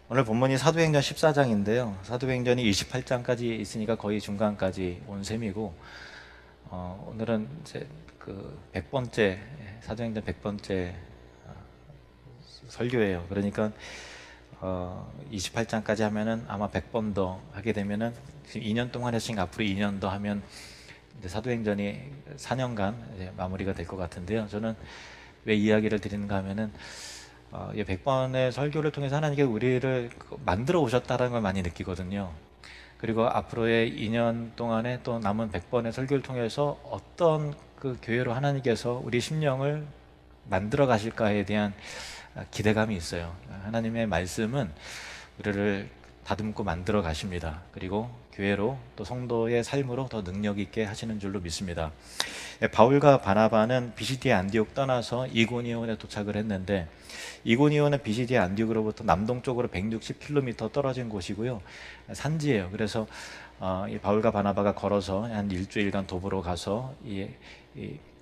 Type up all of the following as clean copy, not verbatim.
오늘 본문이 사도행전 14장인데요. 사도행전이 28장까지 있으니까 거의 중간까지 온 셈이고, 오늘은 이제 그 100번째, 사도행전 100번째 설교예요. 그러니까 28장까지 하면은 아마 100번 더 하게 되면은 지금 2년 동안 했으니까 앞으로 2년 더 하면 이제 사도행전이 4년간 이제 마무리가 될 것 같은데요. 저는 왜 이야기를 드리는가 하면은 이 100번의 설교를 통해서 하나님께서 우리를 만들어 오셨다는 걸 많이 느끼거든요. 그리고 앞으로의 2년 동안에 또 남은 100번의 설교를 통해서 어떤 그 교회로 하나님께서 우리 심령을 만들어 가실까에 대한 기대감이 있어요. 하나님의 말씀은 우리를 다듬고 만들어 가십니다. 그리고 교회로 또 성도의 삶으로 더 능력 있게 하시는 줄로 믿습니다. 바울과 바나바는 비시디아 안디옥 떠나서 이고니온에 도착을 했는데, 이고니온은 비시디아 안디옥으로부터 남동쪽으로 160km 떨어진 곳이고요. 산지예요. 그래서 이 바울과 바나바가 걸어서 한 일주일간 도보로 가서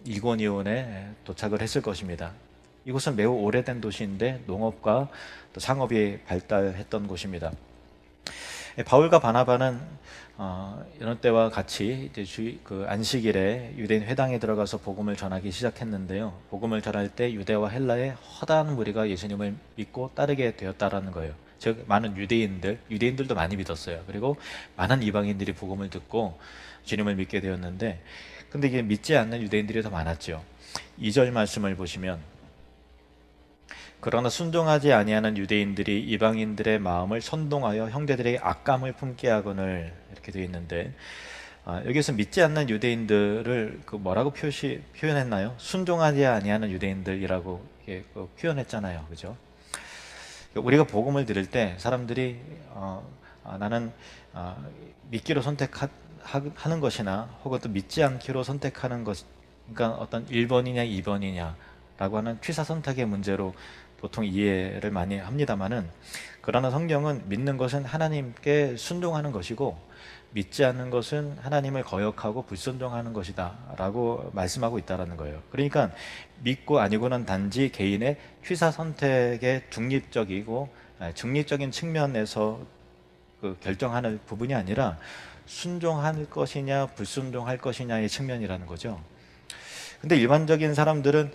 이고니온에 도착을 했을 것입니다. 이곳은 매우 오래된 도시인데 농업과 또 상업이 발달했던 곳입니다. 바울과 바나바는 이런 때와 같이 이제 그 안식일에 유대인 회당에 들어가서 복음을 전하기 시작했는데요. 복음을 전할 때 유대와 헬라의 허다한 무리가 예수님을 믿고 따르게 되었다라는 거예요. 즉 많은 유대인들도 많이 믿었어요. 그리고 많은 이방인들이 복음을 듣고 주님을 믿게 되었는데, 근데 이게 믿지 않는 유대인들이 더 많았죠. 2절 말씀을 보시면, 그러나 순종하지 아니하는 유대인들이 이방인들의 마음을 선동하여 형제들에게 악감을 품게 하거늘, 이렇게 되어 있는데, 여기서 믿지 않는 유대인들을 그 뭐라고 표현했나요? 순종하지 아니하는 유대인들이라고 표현했잖아요, 그죠? 우리가 복음을 들을 때 사람들이 나는 믿기로 선택하는 것이나 혹은 또 믿지 않기로 선택하는 것, 그러니까 어떤 1번이냐 2번이냐라고 하는 취사 선택의 문제로 보통 이해를 많이 합니다만은, 그러나 성경은 믿는 것은 하나님께 순종하는 것이고 믿지 않는 것은 하나님을 거역하고 불순종하는 것이다 라고 말씀하고 있다는 거예요. 그러니까 믿고 아니고는 단지 개인의 취사 선택의 중립적인 측면에서 그 결정하는 부분이 아니라 순종할 것이냐 불순종할 것이냐의 측면이라는 거죠. 근데 일반적인 사람들은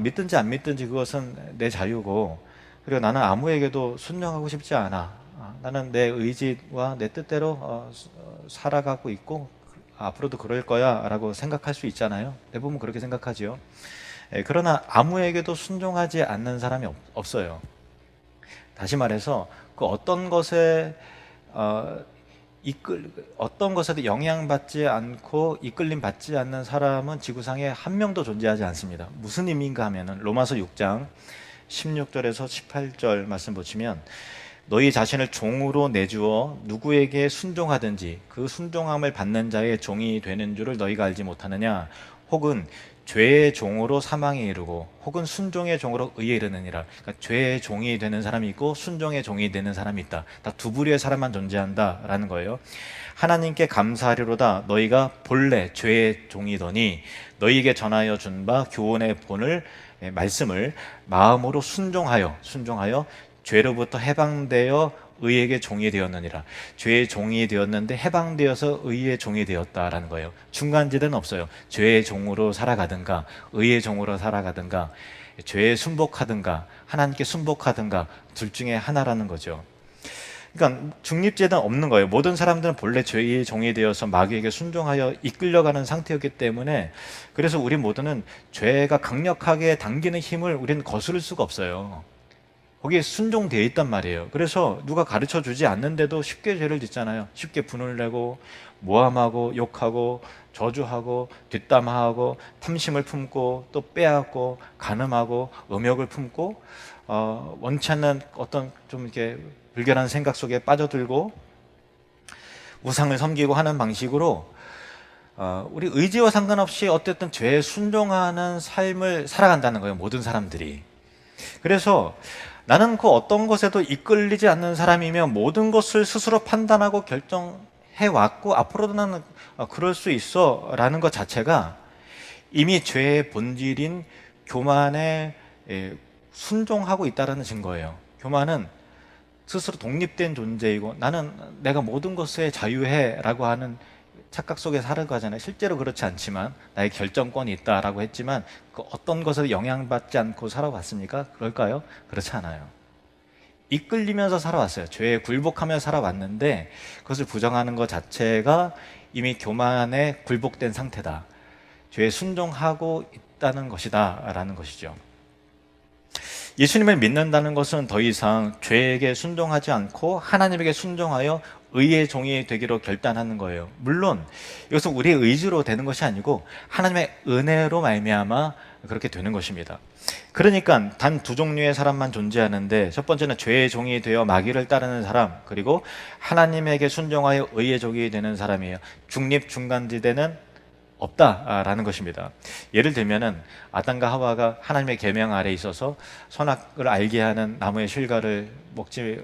믿든지 안 믿든지 그것은 내 자유고, 그리고 나는 아무에게도 순종하고 싶지 않아. 나는 내 의지와 내 뜻대로 살아가고 있고 앞으로도 그럴 거야 라고 생각할 수 있잖아요. 대부분 그렇게 생각하지요. 그러나 아무에게도 순종하지 않는 사람이 없어요. 다시 말해서 그 어떤 것에도 영향받지 않고 이끌림 받지 않는 사람은 지구상에 한 명도 존재하지 않습니다. 무슨 의미인가 하면은 로마서 6장 16절에서 18절 말씀 보시면, 너희 자신을 종으로 내주어 누구에게 순종하든지 그 순종함을 받는 자의 종이 되는 줄을 너희가 알지 못하느냐? 혹은 죄의 종으로 사망에 이르고 혹은 순종의 종으로 의에 이르느니라. 그러니까 죄의 종이 되는 사람이 있고 순종의 종이 되는 사람이 있다. 다 두 부류의 사람만 존재한다라는 거예요. 하나님께 감사하리로다. 너희가 본래 죄의 종이더니 너희에게 전하여 준 바 교훈의 본을 말씀을 마음으로 순종하여 죄로부터 해방되어 의에게 종이 되었느니라. 죄의 종이 되었는데 해방되어서 의의 종이 되었다라는 거예요. 중간지대는 없어요. 죄의 종으로 살아가든가 의의 종으로 살아가든가 죄에 순복하든가 하나님께 순복하든가 둘 중에 하나라는 거죠. 그러니까 중립지대는 없는 거예요. 모든 사람들은 본래 죄의 종이 되어서 마귀에게 순종하여 이끌려가는 상태였기 때문에, 그래서 우리 모두는 죄가 강력하게 당기는 힘을 우리는 거스를 수가 없어요. 거기에 순종되어 있단 말이에요. 그래서 누가 가르쳐 주지 않는데도 쉽게 죄를 짓잖아요. 쉽게 분을 내고 모함하고 욕하고 저주하고 뒷담화하고 탐심을 품고 또 빼앗고 간음하고 음욕을 품고 원치 않는 어떤 좀 이렇게 불결한 생각 속에 빠져들고 우상을 섬기고 하는 방식으로 우리 의지와 상관없이 어쨌든 죄에 순종하는 삶을 살아간다는 거예요. 모든 사람들이. 그래서 나는 그 어떤 것에도 이끌리지 않는 사람이며 모든 것을 스스로 판단하고 결정해 왔고 앞으로도 나는 그럴 수 있어 라는 것 자체가 이미 죄의 본질인 교만에 순종하고 있다는 증거예요. 교만은 스스로 독립된 존재이고 나는 내가 모든 것에 자유해라고 하는 착각 속에 살아가잖아요. 실제로 그렇지 않지만 나의 결정권이 있다라고 했지만 그 어떤 것에 영향받지 않고 살아왔습니까? 그럴까요? 그렇지 않아요. 이끌리면서 살아왔어요. 죄에 굴복하며 살아왔는데 그것을 부정하는 것 자체가 이미 교만에 굴복된 상태다. 죄에 순종하고 있다는 것이다 라는 것이죠. 예수님을 믿는다는 것은 더 이상 죄에게 순종하지 않고 하나님에게 순종하여 의의 종이 되기로 결단하는 거예요. 물론 이것은 우리의 의지로 되는 것이 아니고 하나님의 은혜로 말미암아 그렇게 되는 것입니다. 그러니까 단 두 종류의 사람만 존재하는데 첫 번째는 죄의 종이 되어 마귀를 따르는 사람, 그리고 하나님에게 순종하여 의의 종이 되는 사람이에요. 중립 중간지대는 없다라는 것입니다. 예를 들면은 아담과 하와가 하나님의 계명 아래 있어서 선악을 알게 하는 나무의 실과를 먹지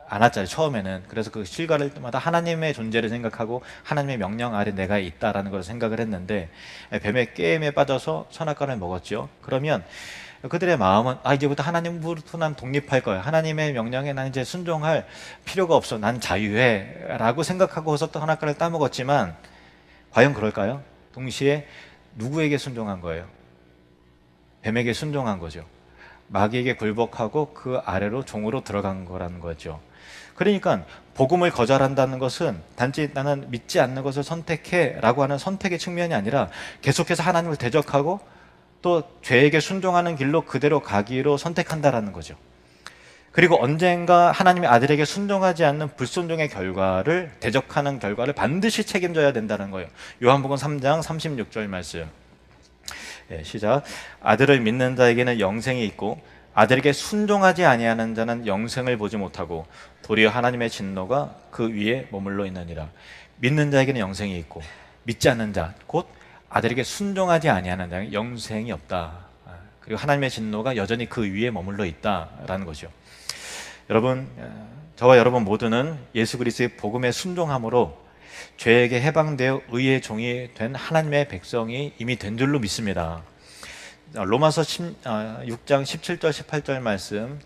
않았잖아요, 처음에는. 그래서 그 실과를 때마다 하나님의 존재를 생각하고 하나님의 명령 아래 내가 있다라는 걸 생각을 했는데 뱀의 게임에 빠져서 선악과를 먹었죠. 그러면 그들의 마음은 이제부터 하나님으로부터 난 독립할 거야. 하나님의 명령에 난 이제 순종할 필요가 없어. 난 자유해 라고 생각하고서 또 선악과를 따먹었지만 과연 그럴까요? 동시에 누구에게 순종한 거예요? 뱀에게 순종한 거죠. 마귀에게 굴복하고 그 아래로 종으로 들어간 거라는 거죠. 그러니까 복음을 거절한다는 것은 단지 나는 믿지 않는 것을 선택해 라고 하는 선택의 측면이 아니라 계속해서 하나님을 대적하고 또 죄에게 순종하는 길로 그대로 가기로 선택한다라는 거죠. 그리고 언젠가 하나님의 아들에게 순종하지 않는 불순종의 결과를, 대적하는 결과를 반드시 책임져야 된다는 거예요. 요한복음 3장 36절 말씀. 시작. 아들을 믿는 자에게는 영생이 있고 아들에게 순종하지 아니하는 자는 영생을 보지 못하고 도리어 하나님의 진노가 그 위에 머물러 있느니라. 믿는 자에게는 영생이 있고 믿지 않는 자, 곧 아들에게 순종하지 아니하는 자는 영생이 없다. 그리고 하나님의 진노가 여전히 그 위에 머물러 있다라는 거죠. 여러분, 저와 여러분 모두는 예수 그리스도의 복음에 순종함으로 죄에게 해방되어 의의 종이 된 하나님의 백성이 이미 된 줄로 믿습니다. 로마서 6장 17절 18절 말씀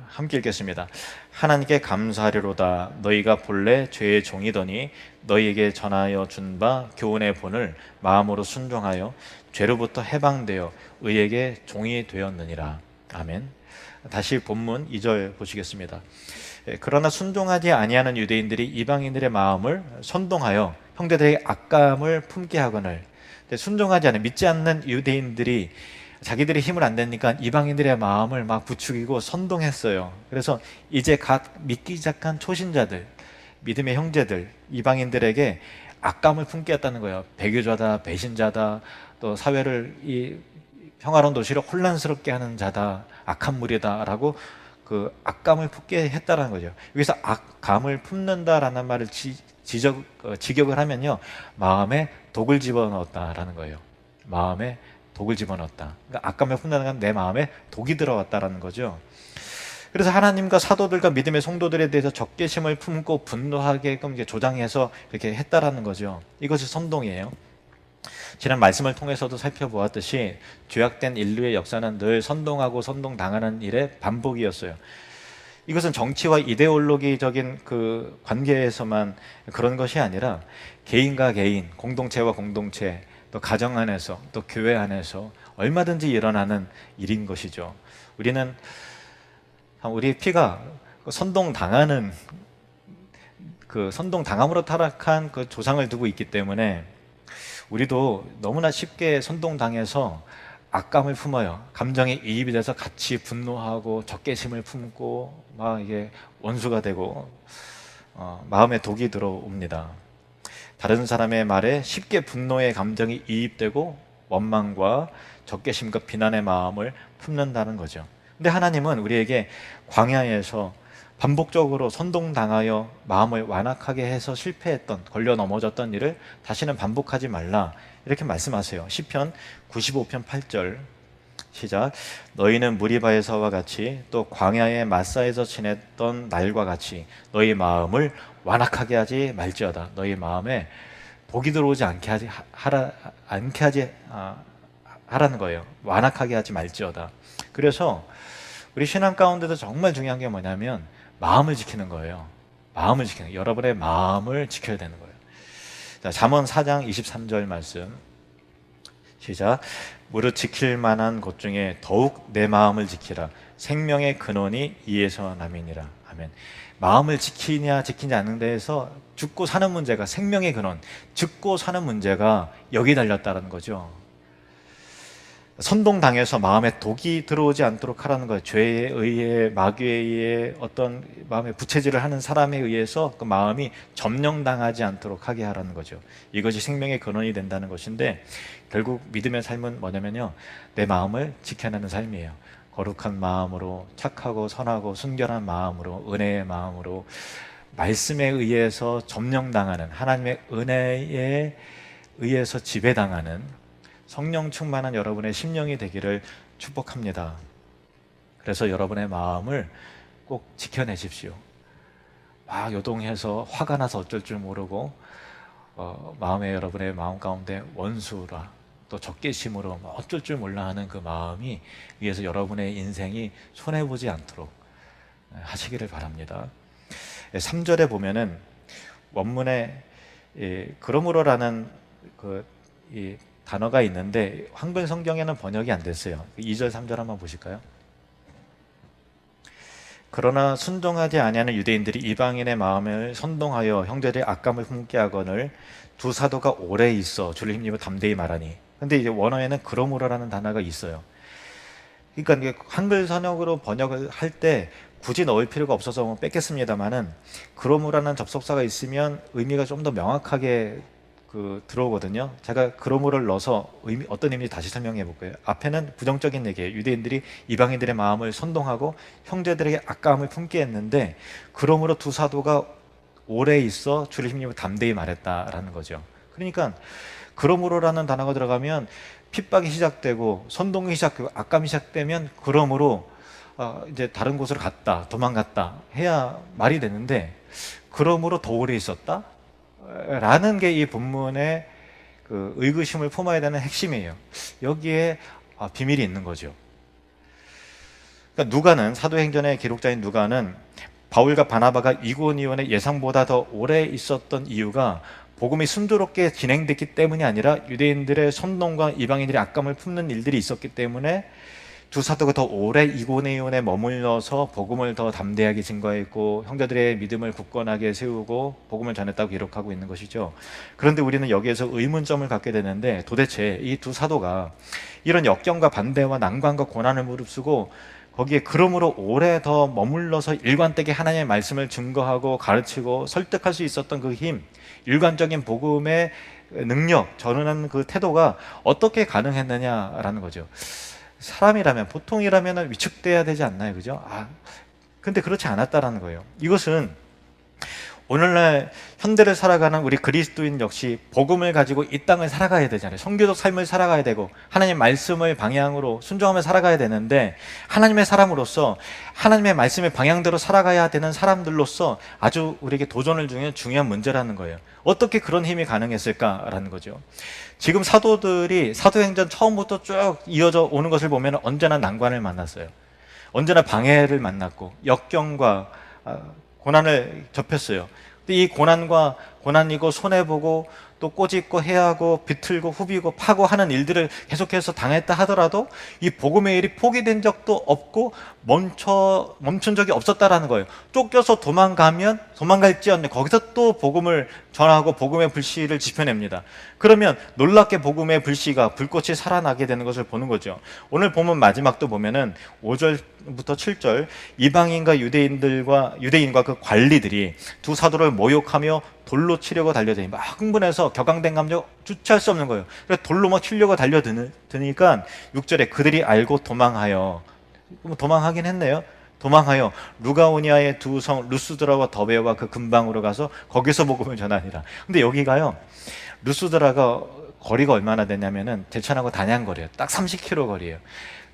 함께 읽겠습니다. 하나님께 감사하리로다. 너희가 본래 죄의 종이더니 너희에게 전하여 준 바 교훈의 본을 마음으로 순종하여 죄로부터 해방되어 의에게 종이 되었느니라. 아멘. 다시 본문 2절 보시겠습니다. 그러나 순종하지 아니하는 유대인들이 이방인들의 마음을 선동하여 형제들에게 악감을 품게 하거늘. 순종하지 않은, 믿지 않는 유대인들이 자기들이 힘을 안 내니까 이방인들의 마음을 막 부추기고 선동했어요. 그래서 이제 각 믿기 시작한 초신자들, 믿음의 형제들, 이방인들에게 악감을 품게 했다는 거예요. 배교자다, 배신자다, 또 사회를 이 평화로운 도시를 혼란스럽게 하는 자다, 악한 무리다라고 그 악감을 품게 했다는 거죠. 여기서 악감을 품는다라는 말을 직역을 하면요, 마음에 독을 집어넣었다라는 거예요. 마음에 독을 집어넣었다. 그러니까 악감을 품는다는 건 내 마음에 독이 들어왔다라는 거죠. 그래서 하나님과 사도들과 믿음의 성도들에 대해서 적개심을 품고 분노하게끔 이제 조장해서 이렇게 했다라는 거죠. 이것이 선동이에요. 지난 말씀을 통해서도 살펴보았듯이 죄악된 인류의 역사는 늘 선동하고 선동당하는 일의 반복이었어요. 이것은 정치와 이데올로기적인 그 관계에서만 그런 것이 아니라 개인과 개인, 공동체와 공동체, 또 가정 안에서, 또 교회 안에서 얼마든지 일어나는 일인 것이죠. 우리의 피가 선동당하는, 그 선동당함으로 타락한 그 조상을 두고 있기 때문에 우리도 너무나 쉽게 선동당해서 악감을 품어요. 감정에 이입이 돼서 같이 분노하고 적개심을 품고 막 이게 원수가 되고 마음에 독이 들어옵니다. 다른 사람의 말에 쉽게 분노의 감정이 이입되고 원망과 적개심과 비난의 마음을 품는다는 거죠. 근데 하나님은 우리에게 광야에서 반복적으로 선동당하여 마음을 완악하게 해서 실패했던, 걸려 넘어졌던 일을 다시는 반복하지 말라, 이렇게 말씀하세요. 시편 95편 8절 시작. 너희는 무리바에서와 같이 또 광야의 마사에서 지냈던 날과 같이 너희 마음을 완악하게 하지 말지어다. 너희 마음에 독이 들어오지 않게 하라는 거예요. 완악하게 하지 말지어다. 그래서 우리 신앙 가운데도 정말 중요한 게 뭐냐면 마음을 지키는 거예요. 마음을 지키는 거예요. 여러분의 마음을 지켜야 되는 거예요. 자, 잠언 4장 23절 말씀 시작. 무릇 지킬 만한 것 중에 더욱 내 마음을 지키라. 생명의 근원이 이에서 남이니라. 아멘. 마음을 지키냐 지키지 않는 데에서 죽고 사는 문제가, 생명의 근원, 죽고 사는 문제가 여기 달렸다는 거죠. 선동당해서 마음에 독이 들어오지 않도록 하라는 거예요. 죄에 의해, 마귀에 의해, 어떤 마음에 부채질을 하는 사람에 의해서 그 마음이 점령당하지 않도록 하게 하라는 거죠. 이것이 생명의 근원이 된다는 것인데, 결국 믿음의 삶은 뭐냐면요, 내 마음을 지켜내는 삶이에요. 거룩한 마음으로, 착하고 선하고 순결한 마음으로, 은혜의 마음으로, 말씀에 의해서 점령당하는, 하나님의 은혜에 의해서 지배당하는 성령 충만한 여러분의 심령이 되기를 축복합니다. 그래서 여러분의 마음을 꼭 지켜내십시오. 막 요동해서 화가 나서 어쩔 줄 모르고 마음에, 여러분의 마음 가운데 원수라 또 적개심으로 어쩔 줄 몰라 하는 그 마음이 위해서 여러분의 인생이 손해보지 않도록 하시기를 바랍니다. 3절에 보면은 원문에 그러므로라는 이 단어가 있는데 한글 성경에는 번역이 안 됐어요. 2절 3절 한번 보실까요? 그러나 순종하지 아니하는 유대인들이 이방인의 마음을 선동하여 형제들의 악감을 품게 하거늘 두 사도가 오래 있어 주를 힘입어 담대히 말하니. 근데 이제 원어에는 그러므로라는 단어가 있어요. 그러니까 이게 한글 번역으로 번역을 할 때 굳이 넣을 필요가 없어서 뺐겠습니다만은 그러므로라는 접속사가 있으면 의미가 좀 더 명확하게 들어오거든요. 제가 그러므로를 넣어서 어떤 의미인지 다시 설명해 볼게요. 앞에는 부정적인 얘기예요. 유대인들이 이방인들의 마음을 선동하고 형제들에게 악감을 품게 했는데, 그러므로 두 사도가 오래 있어 주를 힘입어 담대히 말했다라는 거죠. 그러니까 그러므로라는 단어가 들어가면 핍박이 시작되고 선동이 시작되고 악감이 시작되면 그러므로 이제 다른 곳으로 갔다, 도망갔다 해야 말이 되는데, 그러므로 더 오래 있었다? 라는 게 이 본문의 그 의구심을 품어야 되는 핵심이에요. 여기에 비밀이 있는 거죠. 그러니까 누가는, 사도행전의 기록자인 누가는 바울과 바나바가 이고니온에 예상보다 더 오래 있었던 이유가 복음이 순조롭게 진행됐기 때문이 아니라 유대인들의 선동과 이방인들의 악감을 품는 일들이 있었기 때문에 두 사도가 더 오래 이고니온에 머물러서 복음을 더 담대하게 증거했고 형제들의 믿음을 굳건하게 세우고 복음을 전했다고 기록하고 있는 것이죠. 그런데 우리는 여기에서 의문점을 갖게 되는데, 도대체 이 두 사도가 이런 역경과 반대와 난관과 고난을 무릅쓰고 거기에 그러므로 오래 더 머물러서 일관되게 하나님의 말씀을 증거하고 가르치고 설득할 수 있었던 그 힘, 일관적인 복음의 능력, 전하는 그 태도가 어떻게 가능했느냐라는 거죠. 사람이라면, 보통이라면 위축돼야 되지 않나요? 그죠? 근데 그렇지 않았다라는 거예요. 이것은 오늘날 현대를 살아가는 우리 그리스도인 역시 복음을 가지고 이 땅을 살아가야 되잖아요. 성교적 삶을 살아가야 되고 하나님의 말씀을 방향으로 순종하며 살아가야 되는데, 하나님의 사람으로서 하나님의 말씀의 방향대로 살아가야 되는 사람들로서 아주 우리에게 도전을 주는 중요한 문제라는 거예요. 어떻게 그런 힘이 가능했을까라는 거죠. 지금 사도들이 사도행전 처음부터 쭉 이어져 오는 것을 보면 언제나 난관을 만났어요. 언제나 방해를 만났고 역경과 고난을 접했어요. 근데 이 고난과 고난이고 손해보고 또 꼬집고 해하고 비틀고 후비고 파고 하는 일들을 계속해서 당했다 하더라도 이 복음의 일이 포기된 적도 없고 멈춘 적이 없었다라는 거예요. 쫓겨서 도망갈지언정 거기서 또 복음을 전하고 복음의 불씨를 지펴냅니다. 그러면 놀랍게 복음의 불씨가 불꽃이 살아나게 되는 것을 보는 거죠. 오늘 본문 마지막도 보면은 5절부터 7절 이방인과 유대인과 그 관리들이 두 사도를 모욕하며 돌로 치려고 달려드니 막 흥분해서 격앙된 감정 주체할 수 없는 거예요. 그래서 돌로 막 치려고 달려드니까 6절에 그들이 알고 도망하여, 도망하긴 했네요. 도망하여 루가오니아의 두 성 루스드라와 더베와 그 근방으로 가서 거기서 복음을 전하니라. 근데 여기가요, 루스드라가 거리가 얼마나 되냐면은 제천하고 단양거리예요. 딱 30km 거리예요.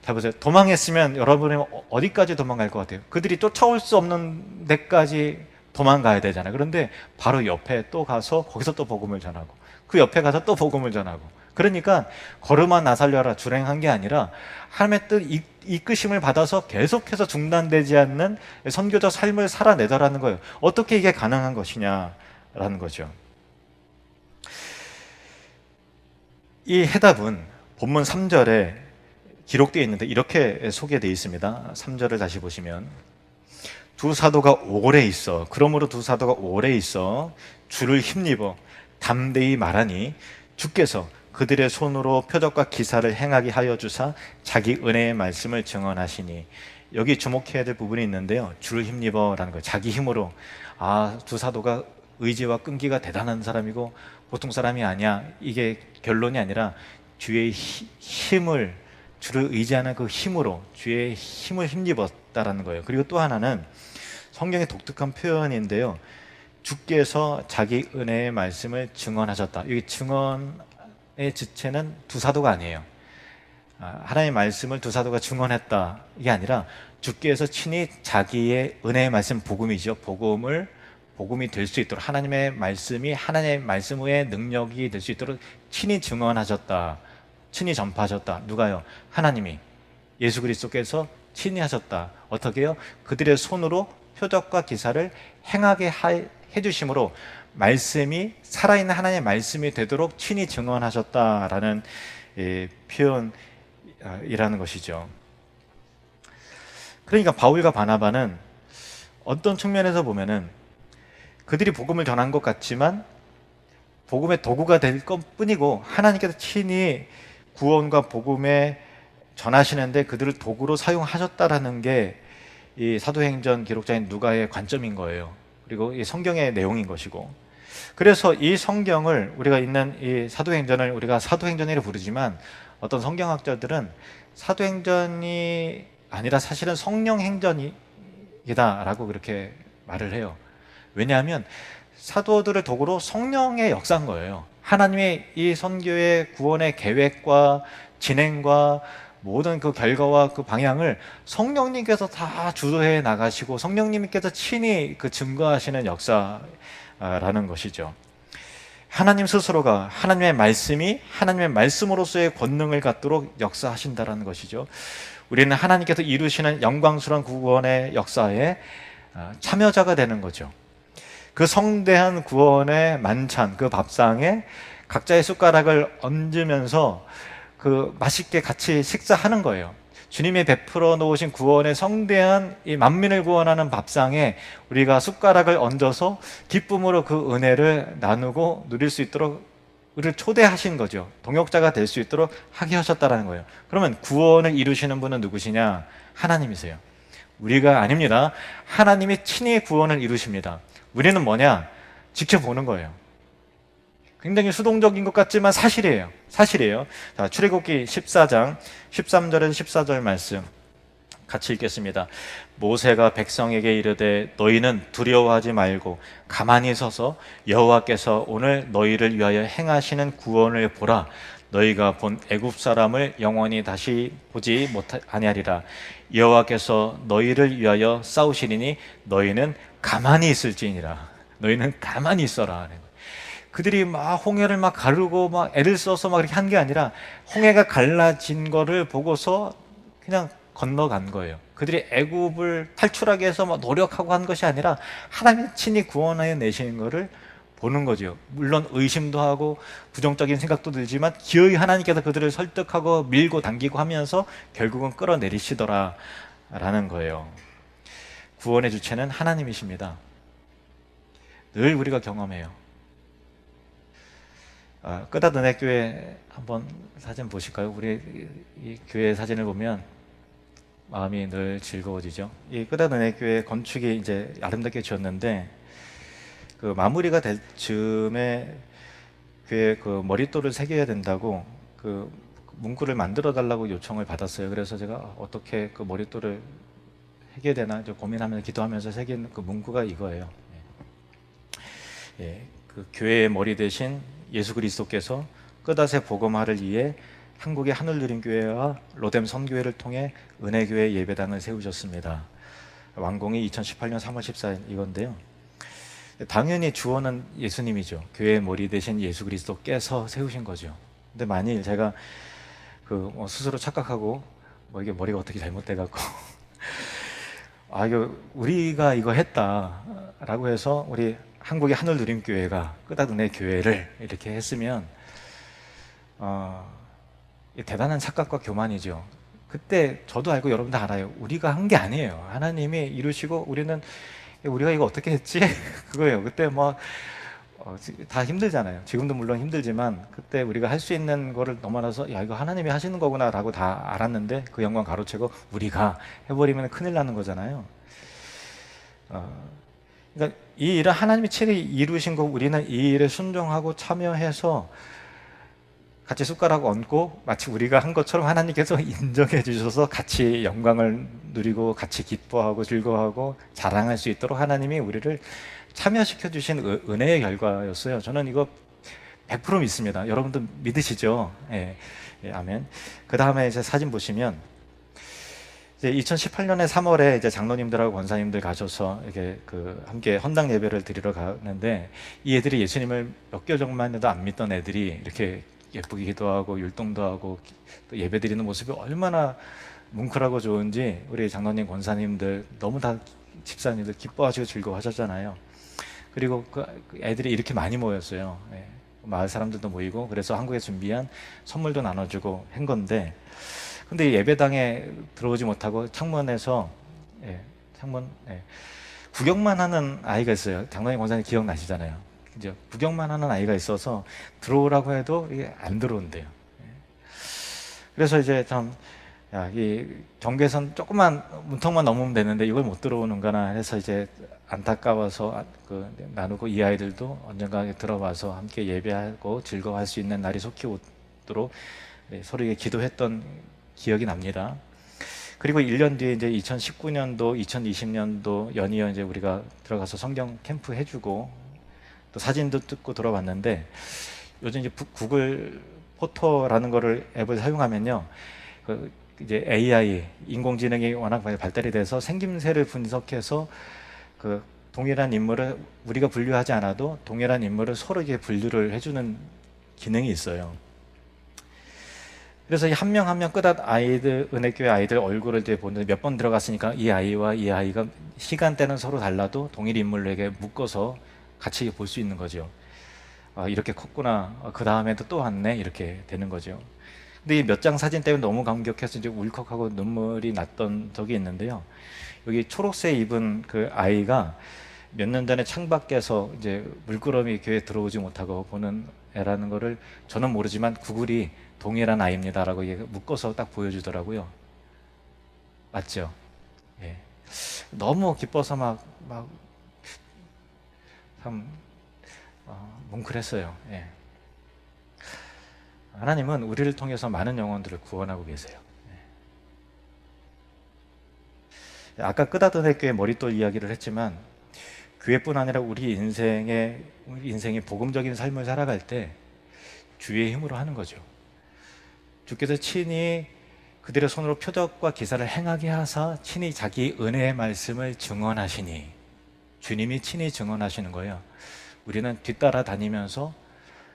자 보세요. 도망했으면 여러분이 어디까지 도망갈 것 같아요? 그들이 쫓아올 수 없는 데까지 도망가야 되잖아요. 그런데 바로 옆에 또 가서 거기서 또 복음을 전하고 그 옆에 가서 또 복음을 전하고 그러니까 걸음아 나 살려라 주랭한 게 아니라 하나님의 뜻 이끄심을 받아서 계속해서 중단되지 않는 선교적 삶을 살아내더라는 거예요. 어떻게 이게 가능한 것이냐라는 거죠. 이 해답은 본문 3절에 기록되어 있는데 이렇게 소개되어 있습니다. 3절을 다시 보시면 두 사도가 오래 있어 그러므로 두 사도가 오래 있어 주를 힘입어 담대히 말하니 주께서 그들의 손으로 표적과 기사를 행하게 하여 주사 자기 은혜의 말씀을 증언하시니, 여기 주목해야 될 부분이 있는데요. 주를 힘입어라는 거예요. 자기 힘으로. 두 사도가 의지와 끈기가 대단한 사람이고 보통 사람이 아니야. 이게 결론이 아니라 주의 힘을, 주를 의지하는 그 힘으로 주의 힘을 힘입었다라는 거예요. 그리고 또 하나는 성경의 독특한 표현인데요. 주께서 자기 은혜의 말씀을 증언하셨다. 이 증언의 주체는 두 사도가 아니에요. 하나님의 말씀을 두 사도가 증언했다 이게 아니라 주께서 친히 자기의 은혜의 말씀, 복음이죠. 복음이 될 수 있도록 하나님의 말씀이 하나님의 말씀의 능력이 될 수 있도록 친히 증언하셨다. 친히 전파하셨다. 누가요? 하나님이, 예수 그리스도께서 친히 하셨다. 어떻게요? 그들의 손으로 표적과 기사를 행하게 해주심으로 말씀이 살아있는 하나님의 말씀이 되도록 친히 증언하셨다라는 표현이라는 것이죠. 그러니까 바울과 바나바는 어떤 측면에서 보면은 그들이 복음을 전한 것 같지만 복음의 도구가 될 것뿐이고 하나님께서 친히 구원과 복음에 전하시는데 그들을 도구로 사용하셨다라는 게 이 사도행전 기록자인 누가의 관점인 거예요. 그리고 이 성경의 내용인 것이고, 그래서 이 성경을 우리가 있는 이 사도행전을 우리가 사도행전이라 부르지만 어떤 성경학자들은 사도행전이 아니라 사실은 성령행전이다라고 그렇게 말을 해요. 왜냐하면 사도들을 도구로 성령의 역사인 거예요. 하나님의 이 선교의 구원의 계획과 진행과 모든 그 결과와 그 방향을 성령님께서 다 주도해 나가시고 성령님께서 친히 그 증거하시는 역사라는 것이죠. 하나님 스스로가 하나님의 말씀이 하나님의 말씀으로서의 권능을 갖도록 역사하신다라는 것이죠. 우리는 하나님께서 이루시는 영광스러운 구원의 역사에 참여자가 되는 거죠. 그 성대한 구원의 만찬, 그 밥상에 각자의 숟가락을 얹으면서 그 맛있게 같이 식사하는 거예요. 주님이 베풀어 놓으신 구원의 성대한 이 만민을 구원하는 밥상에 우리가 숟가락을 얹어서 기쁨으로 그 은혜를 나누고 누릴 수 있도록 우리를 초대하신 거죠. 동역자가 될 수 있도록 하게 하셨다는 거예요. 그러면 구원을 이루시는 분은 누구시냐? 하나님이세요. 우리가 아닙니다. 하나님이 친히 구원을 이루십니다. 우리는 뭐냐? 지켜보는 거예요. 굉장히 수동적인 것 같지만 사실이에요. 자, 출애굽기 14장 13절에서 14절 말씀 같이 읽겠습니다. 모세가 백성에게 이르되 너희는 두려워하지 말고 가만히 서서 여호와께서 오늘 너희를 위하여 행하시는 구원을 보라. 너희가 본 애굽 사람을 영원히 다시 보지 아니하리라. 여호와께서 너희를 위하여 싸우시리니 너희는 가만히 있을지니라. 너희는 가만히 있어라. 그들이 막 홍해를 막 가르고 막 애를 써서 막 그렇게 한 게 아니라 홍해가 갈라진 거를 보고서 그냥 건너간 거예요. 그들이 애굽을 탈출하기 위해서 막 노력하고 한 것이 아니라 하나님이 친히 구원하여 내시는 거를 보는 거죠. 물론 의심도 하고 부정적인 생각도 들지만 기어이 하나님께서 그들을 설득하고 밀고 당기고 하면서 결국은 끌어내리시더라라는 거예요. 구원의 주체는 하나님이십니다. 늘 우리가 경험해요. 끄닷 은혜교회 한번 사진 보실까요? 우리 이 교회 사진을 보면 마음이 늘 즐거워지죠. 이 끄닷 은혜교회 건축이 이제 아름답게 지었는데 그 마무리가 될 즈음에 교회 그 머릿돌을 새겨야 된다고 그 문구를 만들어 달라고 요청을 받았어요. 그래서 제가 어떻게 그 머릿돌을 새겨야 되나 좀 고민하면서 기도하면서 새긴 그 문구가 이거예요. 그 교회의 머리 대신 예수 그리스도께서 끄닷의 복음화를 위해 한국의 하늘누림교회와 로뎀 선교회를 통해 은혜교회 예배당을 세우셨습니다. 완공이 2018년 3월 14일 이건데요. 당연히 주원은 예수님이죠. 교회의 머리 대신 예수 그리스도께서 세우신 거죠. 근데 만일 제가 스스로 착각하고 이게 머리가 어떻게 잘못돼 갖고 이거 우리가 이거 했다라고 해서 우리 한국의 하늘누림교회가 끄다은혜 교회를 이렇게 했으면 이게 대단한 착각과 교만이죠. 그때 저도 알고 여러분도 알아요. 우리가 한 게 아니에요. 하나님이 이루시고 우리가 이거 어떻게 했지? 그거예요. 그때 다 힘들잖아요. 지금도 물론 힘들지만 그때 우리가 할 수 있는 거를 넘어나서 야 이거 하나님이 하시는 거구나라고 다 알았는데 그 영광 가로채고 우리가 해버리면 큰일 나는 거잖아요. 그러니까 이 일을 하나님이 친히 이루신 거 우리는 이 일에 순종하고 참여해서 같이 숟가락 얹고 마치 우리가 한 것처럼 하나님께서 인정해 주셔서 같이 영광을 누리고 같이 기뻐하고 즐거워하고 자랑할 수 있도록 하나님이 우리를 참여시켜 주신 은혜의 결과였어요. 저는 이거 100% 믿습니다. 여러분도 믿으시죠? 예, 예, 아멘. 그 다음에 이제 사진 보시면 이제 2018년에 3월에 이제 장로님들하고 권사님들 가셔서 이렇게 함께 헌당 예배를 드리러 가는데 이 애들이 예수님을 몇 개월 전만 해도 안 믿던 애들이 이렇게 예쁘게 기도하고 율동도 하고 또 예배 드리는 모습이 얼마나 뭉클하고 좋은지 우리 장로님 권사님들 너무 다 집사님들 기뻐하시고 즐거워하셨잖아요. 그리고 그 애들이 이렇게 많이 모였어요. 예. 마을 사람들도 모이고 그래서 한국에 준비한 선물도 나눠주고 한 건데 근데 예배당에 들어오지 못하고 창문에서 구경만 하는 아이가 있어요. 장로님 권사님 기억나시잖아요. 이제 구경만 하는 아이가 있어서 들어오라고 해도 이게 안 들어온대요. 그래서 이제 이 경계선 조금만 문턱만 넘으면 되는데 이걸 못 들어오는구나 해서 이제 안타까워서 나누고 이 아이들도 언젠가 들어와서 함께 예배하고 즐거워할 수 있는 날이 속히 오도록 서로에게 기도했던 기억이 납니다. 그리고 1년 뒤에 이제 2019년도, 2020년도 연이어 이제 우리가 들어가서 성경 캠프 해주고 또 사진도 찍고 돌아왔는데 요즘 이제 구글 포토라는 거를 앱을 사용하면요. 이제 AI, 인공지능이 워낙 많이 발달이 돼서 생김새를 분석해서 동일한 인물을 우리가 분류하지 않아도 동일한 인물을 서로 이렇게 분류를 해주는 기능이 있어요. 그래서 한 명 한 명 끄다 아이들, 은혜교회 아이들 얼굴을 이제 보는데 몇 번 들어갔으니까 이 아이와 이 아이가 시간대는 서로 달라도 동일 인물에게 묶어서 같이 볼 수 있는 거죠. 이렇게 컸구나. 그 다음에도 또 왔네. 이렇게 되는 거죠. 근데 이 몇 장 사진 때문에 너무 감격해서 이제 울컥하고 눈물이 났던 적이 있는데요. 여기 초록색 입은 그 아이가 몇 년 전에 창밖에서 이제 물끄러미 교회에 들어오지 못하고 보는 애라는 거를 저는 모르지만 구글이 동일한 아이입니다라고 묶어서 딱 보여주더라고요. 맞죠? 예. 너무 기뻐서 참 뭉클했어요. 예. 하나님은 우리를 통해서 많은 영혼들을 구원하고 계세요. 예. 아까 끄다던 교회 머릿돌 이야기를 했지만 교회뿐 아니라 우리 인생이 복음적인 삶을 살아갈 때 주의 힘으로 하는 거죠. 주께서 친히 그들의 손으로 표적과 기사를 행하게 하사 친히 자기 은혜의 말씀을 증언하시니 주님이 친히 증언하시는 거예요. 우리는 뒤따라 다니면서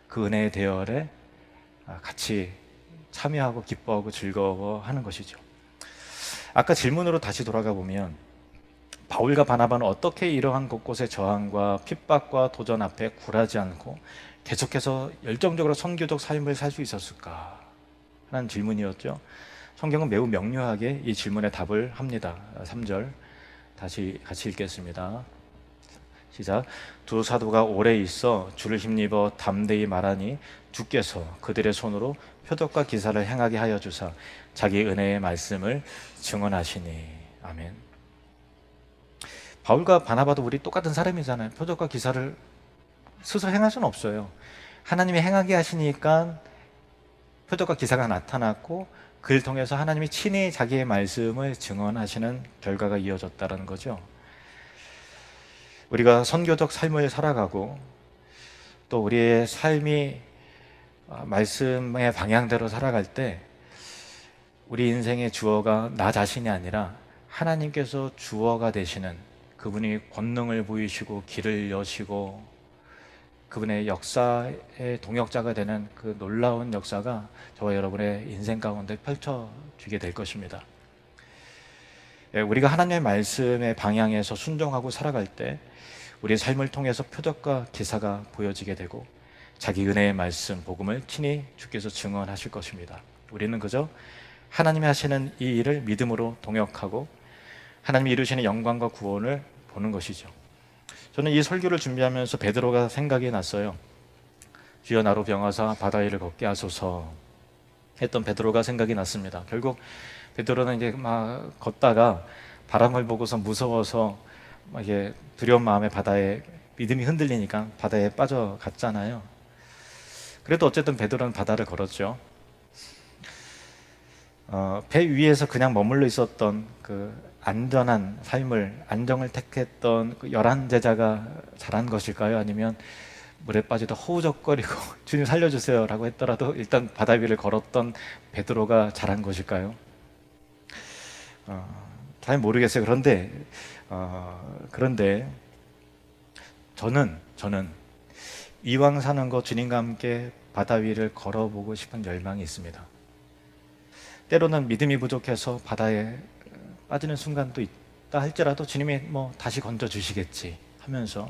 그 은혜의 대열에 같이 참여하고 기뻐하고 즐거워하는 것이죠. 아까 질문으로 다시 돌아가 보면 바울과 바나바는 어떻게 이러한 곳곳의 저항과 핍박과 도전 앞에 굴하지 않고 계속해서 열정적으로 선교적 삶을 살 수 있었을까 하는 질문이었죠. 성경은 매우 명료하게 이 질문에 답을 합니다. 3절 다시 같이 읽겠습니다. 시작. 두 사도가 오래 있어 주를 힘입어 담대히 말하니 주께서 그들의 손으로 표적과 기사를 행하게 하여 주사 자기 은혜의 말씀을 증언하시니. 아멘. 바울과 바나바도 우리 똑같은 사람이잖아요. 표적과 기사를 스스로 행할 수는 없어요. 하나님이 행하게 하시니까 표적과 기사가 나타났고 그를 통해서 하나님이 친히 자기의 말씀을 증언하시는 결과가 이어졌다는 거죠. 우리가 선교적 삶을 살아가고 또 우리의 삶이 말씀의 방향대로 살아갈 때 우리 인생의 주어가 나 자신이 아니라 하나님께서 주어가 되시는 그분이 권능을 보이시고 길을 여시고 그분의 역사의 동역자가 되는 그 놀라운 역사가 저와 여러분의 인생 가운데 펼쳐지게 될 것입니다. 우리가 하나님의 말씀의 방향에서 순종하고 살아갈 때 우리의 삶을 통해서 표적과 기사가 보여지게 되고 자기 은혜의 말씀, 복음을 친히 주께서 증언하실 것입니다. 우리는 그저 하나님이 하시는 이 일을 믿음으로 동역하고 하나님이 이루시는 영광과 구원을 보는 것이죠. 저는 이 설교를 준비하면서 베드로가 생각이 났어요. 주여 나로 병하사 바다 위를 걷게 하소서 했던 베드로가 생각이 났습니다. 결국 베드로는 이제 막 걷다가 바람을 보고서 무서워서 막 이게 두려운 마음에 바다에 믿음이 흔들리니까 바다에 빠져갔잖아요. 그래도 어쨌든 베드로는 바다를 걸었죠. 배 위에서 그냥 머물러 있었던 그 안전한 삶을, 안정을 택했던 그 11 제자가 잘한 것일까요? 아니면 물에 빠지다 허우적거리고 주님 살려주세요 라고 했더라도 일단 바다 위를 걸었던 베드로가 잘한 것일까요? 잘 모르겠어요. 그런데 저는 이왕 사는 거 주님과 함께 바다 위를 걸어보고 싶은 열망이 있습니다. 때로는 믿음이 부족해서 바다에 빠지는 순간도 있다 할지라도 주님이 뭐 다시 건져 주시겠지 하면서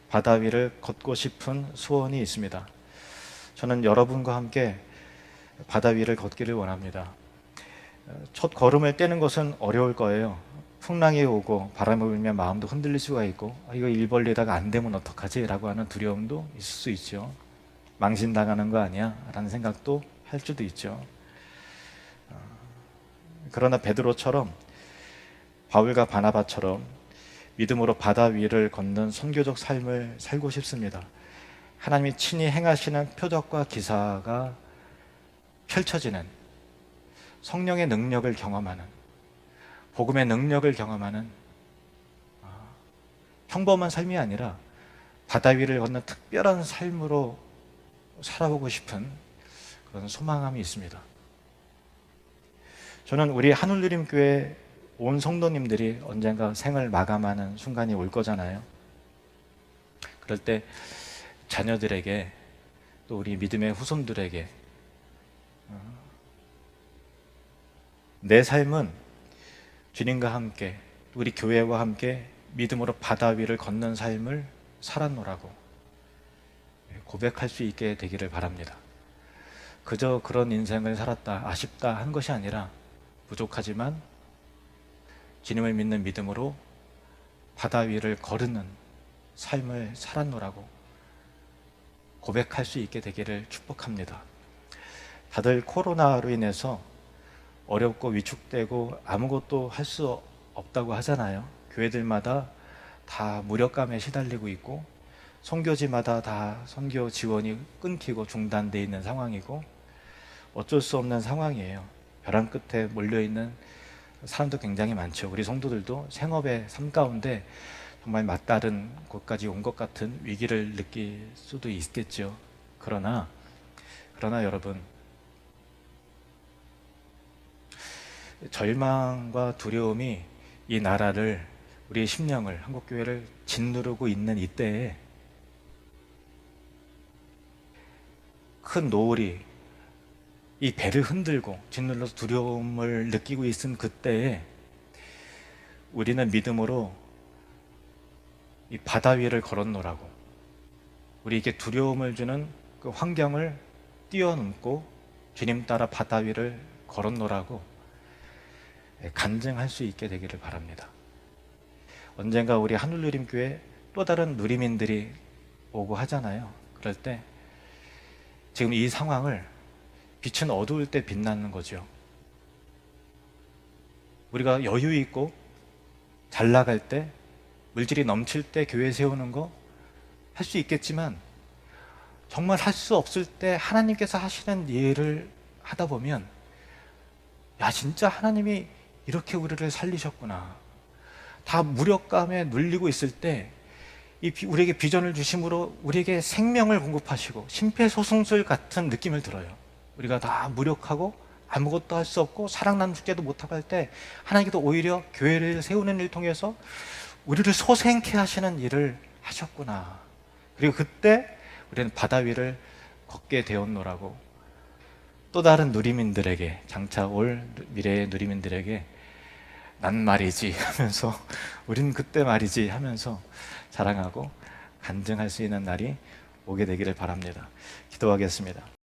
바다 위를 걷고 싶은 소원이 있습니다. 저는 여러분과 함께 바다 위를 걷기를 원합니다. 첫 걸음을 떼는 것은 어려울 거예요. 풍랑이 오고 바람이 불면 마음도 흔들릴 수가 있고 이거 일 벌리다가 안 되면 어떡하지? 라고 하는 두려움도 있을 수 있죠. 망신당하는 거 아니야? 라는 생각도 할 수도 있죠. 그러나 베드로처럼 바울과 바나바처럼 믿음으로 바다 위를 걷는 선교적 삶을 살고 싶습니다. 하나님이 친히 행하시는 표적과 기사가 펼쳐지는 성령의 능력을 경험하는 복음의 능력을 경험하는 평범한 삶이 아니라 바다 위를 걷는 특별한 삶으로 살아보고 싶은 그런 소망함이 있습니다. 저는 우리 한울누림교회 온 성도님들이 언젠가 생을 마감하는 순간이 올 거잖아요. 그럴 때 자녀들에게 또 우리 믿음의 후손들에게 내 삶은 주님과 함께 우리 교회와 함께 믿음으로 바다 위를 걷는 삶을 살았노라고 고백할 수 있게 되기를 바랍니다. 그저 그런 인생을 살았다, 아쉽다 한 것이 아니라 부족하지만 주님을 믿는 믿음으로 바다 위를 거르는 삶을 살았노라고 고백할 수 있게 되기를 축복합니다. 다들 코로나로 인해서 어렵고 위축되고 아무것도 할 수 없다고 하잖아요. 교회들마다 다 무력감에 시달리고 있고 선교지마다 다 선교 지원이 끊기고 중단되어 있는 상황이고 어쩔 수 없는 상황이에요. 벼랑 끝에 몰려있는 사람도 굉장히 많죠. 우리 성도들도 생업의 삶 가운데 정말 막다른 곳까지 온 것 같은 위기를 느낄 수도 있겠죠. 그러나 여러분, 절망과 두려움이 이 나라를, 우리의 심령을, 한국교회를 짓누르고 있는 이때에 큰 노을이 이 배를 흔들고 짓눌러서 두려움을 느끼고 있은 그때에 우리는 믿음으로 이 바다 위를 걸었노라고, 우리에게 두려움을 주는 그 환경을 뛰어넘고 주님 따라 바다 위를 걸었노라고 간증할 수 있게 되기를 바랍니다. 언젠가 우리 한울누림교회 또 다른 누리민들이 오고 하잖아요. 그럴 때 지금 이 상황을 빛은 어두울 때 빛나는 거죠. 우리가 여유 있고 잘 나갈 때, 물질이 넘칠 때 교회 세우는 거 할 수 있겠지만 정말 할 수 없을 때 하나님께서 하시는 일을 하다 보면 야, 진짜 하나님이 이렇게 우리를 살리셨구나. 다 무력감에 눌리고 있을 때 우리에게 비전을 주심으로 우리에게 생명을 공급하시고 심폐소생술 같은 느낌을 들어요. 우리가 다 무력하고 아무것도 할 수 없고 사랑 나누지도 못하고 할 때 하나님께서 오히려 교회를 세우는 일 통해서 우리를 소생케 하시는 일을 하셨구나. 그리고 그때 우리는 바다 위를 걷게 되었노라고 또 다른 누리민들에게, 장차 올 미래의 누리민들에게 난 말이지 하면서 우린 그때 말이지 하면서 자랑하고 간증할 수 있는 날이 오게 되기를 바랍니다. 기도하겠습니다.